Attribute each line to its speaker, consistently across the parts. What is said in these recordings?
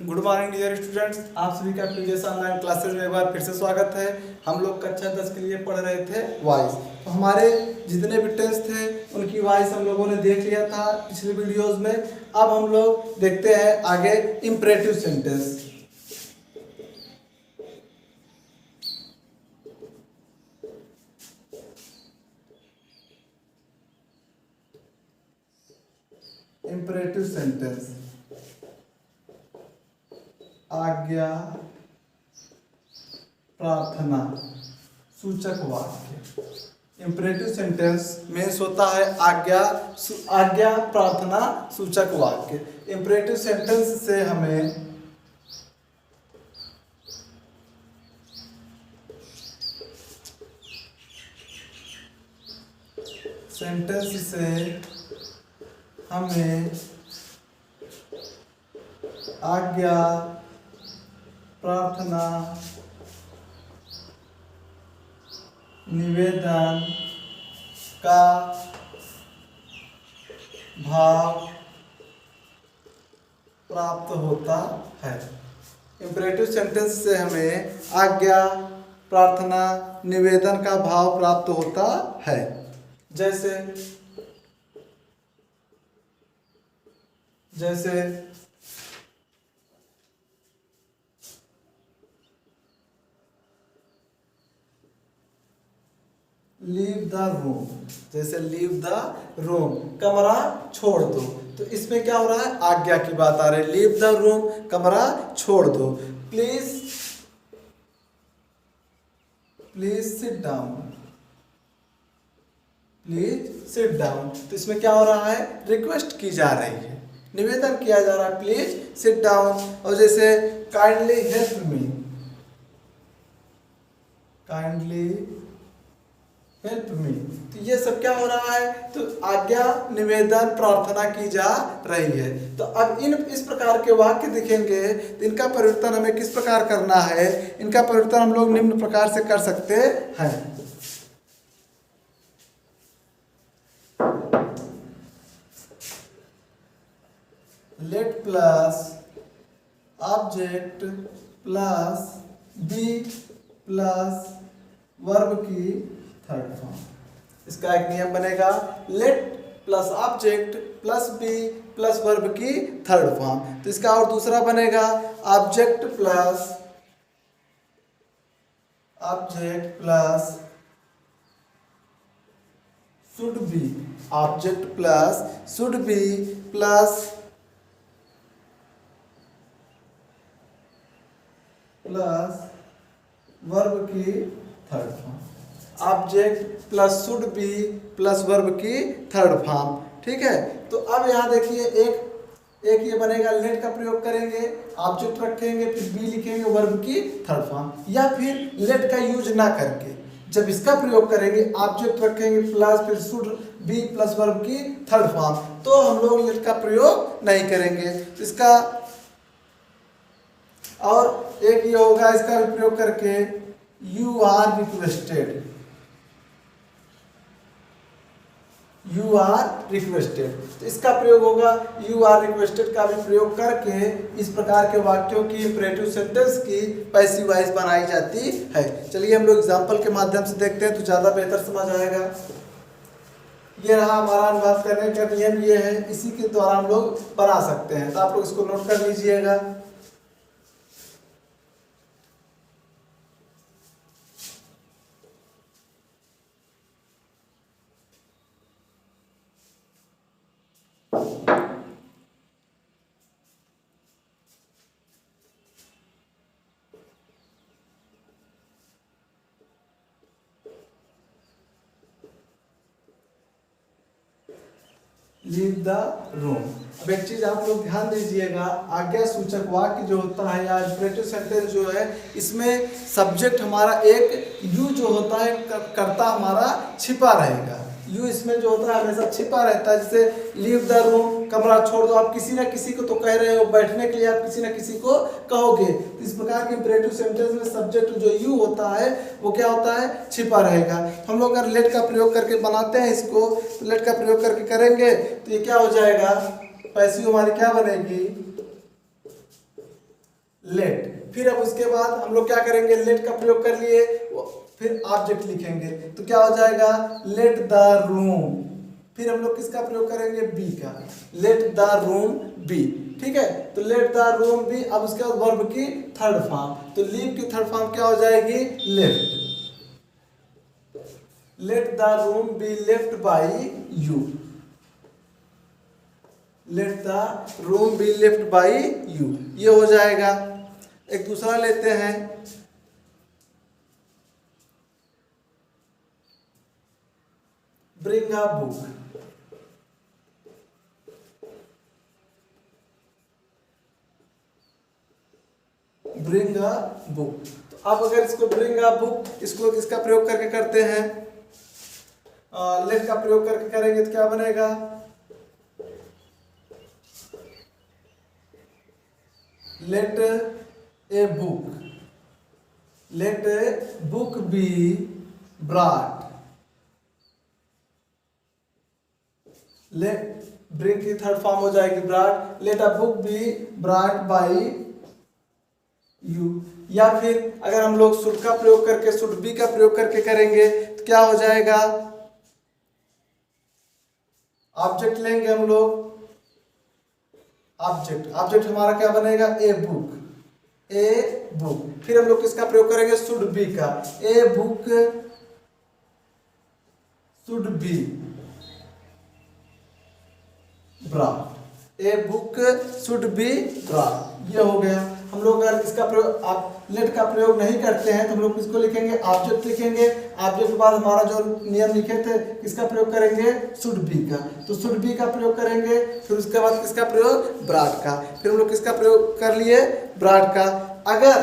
Speaker 1: Good morning dear students, आप सभी का प्रीवियस ऑनलाइन क्लासेस में एक बार फिर से स्वागत है। हम लोग कक्षा 10 के लिए पढ़ रहे थे वॉइस। तो हमारे जितने भी टेंस थे उनकी वॉइस हम लोगों ने देख लिया था पिछले वीडियोस में। अब हम लोग देखते हैं आगे इंपरेटिव सेंटेंस। इंपरेटिव सेंटेंस आज्ञा प्रार्थना सूचक वाक्य। इंपरेटिव सेंटेंस मीन्स होता है आज्ञा प्रार्थना सूचक वाक्य। इंपरेटिव सेंटेंस से हमें आज्ञा प्रार्थना निवेदन का भाव प्राप्त होता है। इंपरेटिव सेंटेंस से हमें आज्ञा प्रार्थना निवेदन का भाव प्राप्त होता है। जैसे लीव द रूम, कमरा छोड़ दो। तो इसमें क्या हो रहा है, आज्ञा की बात आ रही है। लीव द रूम, कमरा छोड़ दो। प्लीज सिट डाउन, तो इसमें क्या हो रहा है, रिक्वेस्ट की जा रही है, निवेदन किया जा रहा है, प्लीज सिट डाउन। और जैसे काइंडली हेल्प मी, तो ये सब क्या हो रहा है, तो आज्ञा निवेदन प्रार्थना की जा रही है। तो अब इस प्रकार के वाक्य दिखेंगे तो इनका परिवर्तन हमें किस प्रकार करना है। इनका परिवर्तन हम लोग निम्न प्रकार से कर सकते हैं। Let plus object plus be plus verb की थर्ड फॉर्म। इसका एक नियम बनेगा, let plus object plus be plus verb की थर्ड फॉर्म। तो इसका और दूसरा बनेगा, object plus should be, plus verb की third form. Object plus should be plus verb की थर्ड फॉर्म। ठीक है, तो अब यहाँ देखिए एक ये बनेगा, लेट का प्रयोग करेंगे, ऑब्जेक्ट रखेंगे, फिर बी लिखेंगे, वर्ब की थर्ड फॉर्म। या फिर लेट का यूज ना करके जब इसका प्रयोग करेंगे, ऑब्जेक्ट रखेंगे प्लस फिर शुड बी प्लस वर्ब की थर्ड फॉर्म, तो हम लोग लेट का प्रयोग नहीं करेंगे। इसका और एक ये होगा, इसका भी प्रयोग करके यू आर रिक्वेस्टेड, तो इसका प्रयोग होगा, यू आर रिक्वेस्टेड का भी प्रयोग करके इस प्रकार के वाक्यों की इंपरेटिव सेंटेंस की पैसिव वॉइस बनाई जाती है। चलिए हम लोग एग्जांपल के माध्यम से देखते हैं तो ज़्यादा बेहतर समझ आएगा। ये रहा हमारा अनुवाद करने का नियम, ये है, इसी के द्वारा हम लोग बना सकते हैं। तो आप लोग इसको नोट कर लीजिएगा। Leave the room. अब एक चीज आप लोग ध्यान दीजिएगा, आज्ञा सूचक वाक्य जो होता है या इंपरेटिव सेंटेंस जो है, इसमें सब्जेक्ट हमारा एक यू जो होता है, कर्ता हमारा छिपा रहेगा। यू इसमें जो होता है हमेशा छिपा रहता है। जैसे लीव द रूम, कमरा छोड़ दो, आप किसी ना किसी को तो कह रहे हो, बैठने के लिए आप किसी ना किसी को कहोगे। तो इस प्रकार के इंपरेटिव सेंटेंस में सब्जेक्ट जो यू होता है वो क्या होता है, छिपा रहेगा। हम लोग अगर लेट का प्रयोग करके बनाते हैं इसको, तो लेट का प्रयोग करके करेंगे तो ये क्या हो जाएगा, पैसिव हमारी क्या बनेगी, लेट। फिर अब उसके बाद हम लोग क्या करेंगे, लेट का प्रयोग कर लिए, फिर ऑब्जेक्ट लिखेंगे तो क्या हो जाएगा, लेट द रूम। फिर हम लोग किसका प्रयोग करेंगे, बी का, लेट द रूम बी। ठीक है, तो लेट द रूम बी। अब उसके बाद वर्ब की थर्ड फॉर्म, तो लीव की थर्ड फॉर्म क्या हो जाएगी, left. Let the room be left by you, let the room be left by you, ये हो जाएगा। एक दूसरा लेते हैं, bring a book. Bring a book, तो अब अगर इसको ब्रिंग अ बुक, इसको इसका प्रयोग करके करते हैं, लेट का प्रयोग करके करेंगे तो क्या बनेगा, let a book, let a book be brought. Let bring की थर्ड फॉर्म हो जाएगी brought, let a book be brought by you. या फिर अगर हम लोग शुड का प्रयोग करके, शुड बी का प्रयोग करके करेंगे तो क्या हो जाएगा, ऑब्जेक्ट लेंगे हम लोग, ऑब्जेक्ट, ऑब्जेक्ट हमारा क्या बनेगा, ए बुक, ए बुक। फिर हम लोग किसका प्रयोग करेंगे, शुड बी का, a book should be brought, a book should be brought, ये हो गया। हम लोग अगर इसका प्रयोग, आप लेट का प्रयोग नहीं करते हैं तो हम लोग किसको लिखेंगे, ऑब्जेक्ट लिखेंगे। ऑब्जेक्ट के बाद हमारा जो नियम लिखे थे किसका प्रयोग करेंगे, शुड बी का, तो शुड बी का प्रयोग करेंगे। फिर उसके बाद किसका प्रयोग, ब्रॉट का। फिर हम लोग किसका प्रयोग कर लिए, ब्रॉट का। अगर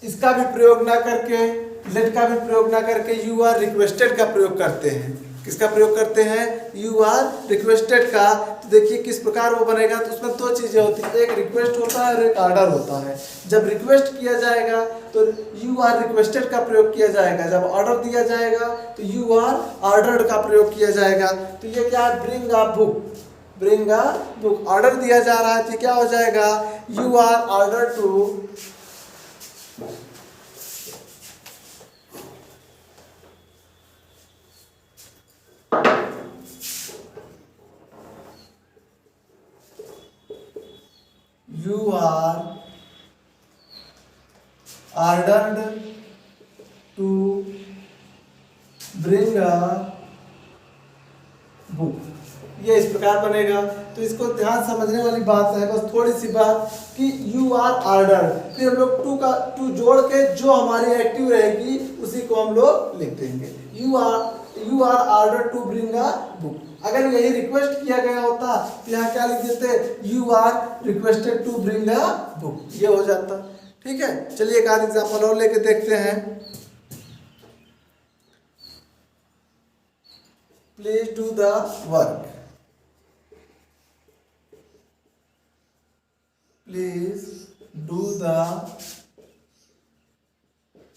Speaker 1: इसका भी प्रयोग ना करके, लेट का भी प्रयोग ना करके यू आर रिक्वेस्टेड का प्रयोग करते हैं, किसका प्रयोग करते हैं, यू आर रिक्वेस्टेड का, तो देखिए किस प्रकार वो बनेगा। तो उसमें दो चीजें होती है, एक रिक्वेस्ट होता है और एक ऑर्डर होता है। जब रिक्वेस्ट किया जाएगा तो यू आर रिक्वेस्टेड का प्रयोग किया जाएगा, जब ऑर्डर दिया जाएगा तो यू आर ऑर्डर्ड का प्रयोग किया जाएगा। तो ये क्या है, bring a book, bring a book, order दिया जा रहा है तो क्या हो जाएगा, you are order to you are ordered to bring a book, ये इस प्रकार बनेगा। तो इसको ध्यान समझने वाली बात है, बस थोड़ी सी बात कि यू आर ऑर्डर, फिर हम लोग टू जोड़ के जो हमारी एक्टिव रहेगी उसी को हम लोग लिख देंगे, you are order to bring a book. अगर यही रिक्वेस्ट किया गया होता तो यहाँ क्या लिख देते, you are requested to bring a book, ये हो जाता। ठीक है, चलिए एक आध एग्जाम्पल और लेके देखते हैं। Please do the work, please do the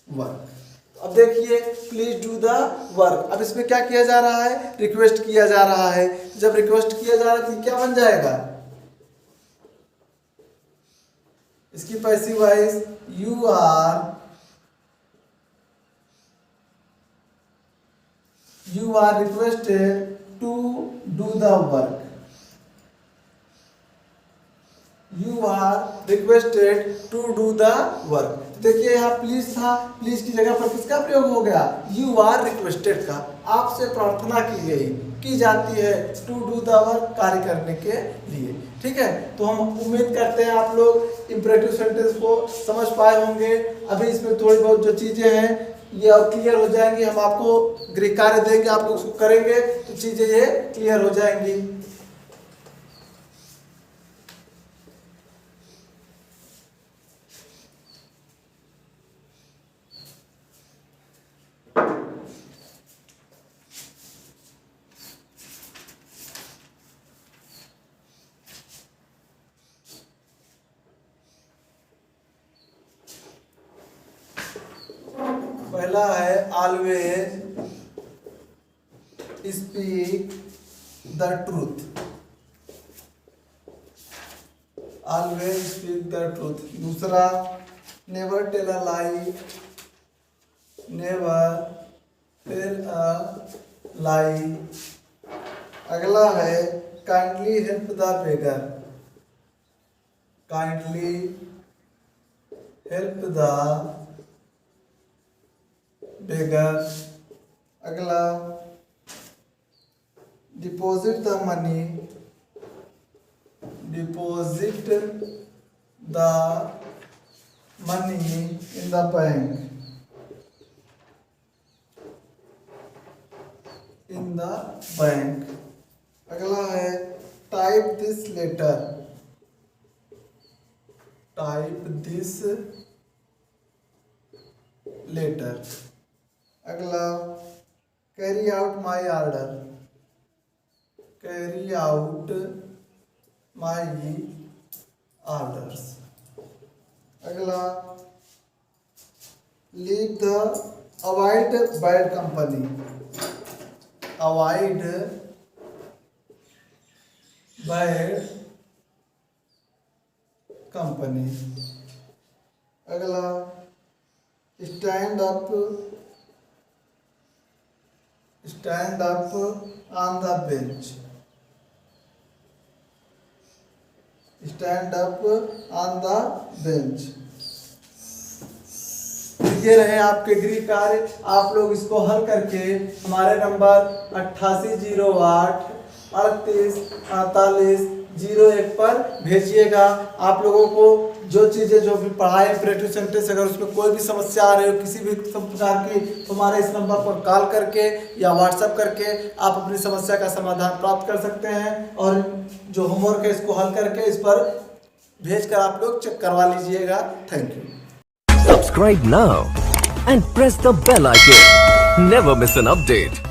Speaker 1: work. अब देखिए, प्लीज डू द वर्क, अब इसमें क्या किया जा रहा है, रिक्वेस्ट किया जा रहा है। जब रिक्वेस्ट किया जा रहा है तो क्या बन जाएगा, इसकी passive voice, you are requested to do the work, you are requested to do the work. देखिए यहाँ प्लीज था, प्लीज की जगह पर किसका प्रयोग हो गया, यू आर रिक्वेस्टेड का, आपसे प्रार्थना की जाती है टू डू द वर्क, कार्य करने के लिए। ठीक है, तो हम उम्मीद करते हैं आप लोग इंपरेटिव सेंटेंस को समझ पाए होंगे। अभी इसमें थोड़ी बहुत जो चीजें हैं ये और क्लियर हो जाएंगी, हम आपको गृह कार्य देंगे, आप लोग उसको करेंगे तो चीजें ये क्लियर हो जाएंगी। पहला है always speak the truth, always speak the truth. दूसरा, never tell a lie, never tell a lie. अगला है kindly help the beggar, kindly help the beggar. अगला, deposit the money, deposit the money in the bank, in the bank. अगला है type this letter, type this letter. अगला, carry out my order, carry out my orders. अगला, leave the avoid bad company, avoid bad company. अगला, stand up, stand up on the bench, stand up on the bench. ये रहे आपके गृह कार्य। आप लोग इसको हल करके हमारे नंबर 8808 38 48 01 पर भेजिएगा। आप लोगों को जो चीज़ें जो भी पढ़ाए ऑपरेटिव सेंटेंस, अगर उसमें कोई भी समस्या आ रही हो किसी भी प्रकार की, तो हमारे इस नंबर पर कॉल करके या व्हाट्सएप करके आप अपनी समस्या का समाधान प्राप्त कर सकते हैं। और जो होमवर्क है इसको हल करके इस पर भेजकर आप लोग चेक करवा लीजिएगा। Thank you.
Speaker 2: Subscribe now and press the bell icon. Never miss an update.